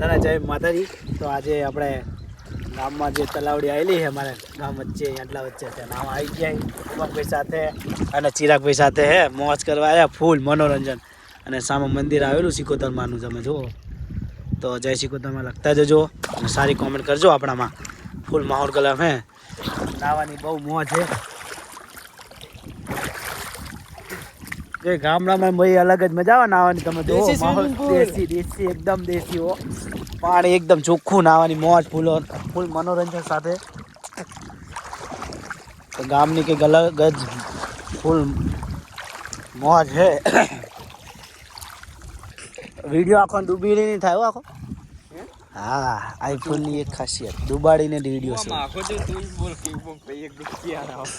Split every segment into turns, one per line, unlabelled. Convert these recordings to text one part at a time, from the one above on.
બધાને જય માતાજી. તો આજે આપણે ગામમાં જે તલાવડી આવેલી છે અમારે ગામ વચ્ચે આટલા વચ્ચે છે નામ આવી ગયા ઉમંગભાઈ સાથે અને ચિરાગભાઈ સાથે હે મોજ કરવા આવ્યા ફૂલ મનોરંજન. અને સામે મંદિર આવેલું સિકોતરમાનું તમે જુઓ તો જય સિકોતરમાં લખતા જજો અને સારી કોમેન્ટ કરજો. આપણામાં ફૂલ માહોલ કલમ હે નાવાની બહુ મોજ છે. જે ગામડામાં ભાઈ અલગ જ મજા આવે નાવાની. તમે જો માહોલ દેશી દેશી એકદમ દેશી હો પાણી એકદમ ચોખ્ખું નાવાની મોજ ફૂલ મનોરંજન સાથે. તો ગામની કંઈક અલગ જ ફૂલ મોજ છે. વિડીયો આખો ડૂબીને નહીં થાય આખો. હા આઈફોનની એક ખાસિયત ડૂબાડીને વિડીયો છે.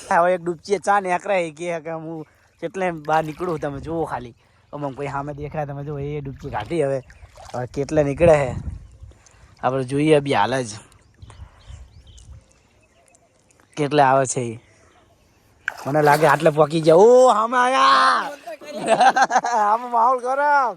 હવે એક ડૂબચી ચા ને એકરા કે હું કેટલે બહાર નીકળું તમે જુઓ ખાલી અમુક ભાઈ સામે દેખાય તમે જુઓ એ ડૂબકી કાઢી. હવે કેટલે નીકળે છે આપણે જોઈએ બી હાલ જ કેટલે આવે છે. મને લાગે આટલે પકી જાય. ઓ સામે આયા આમાં માહોલ ગરમ.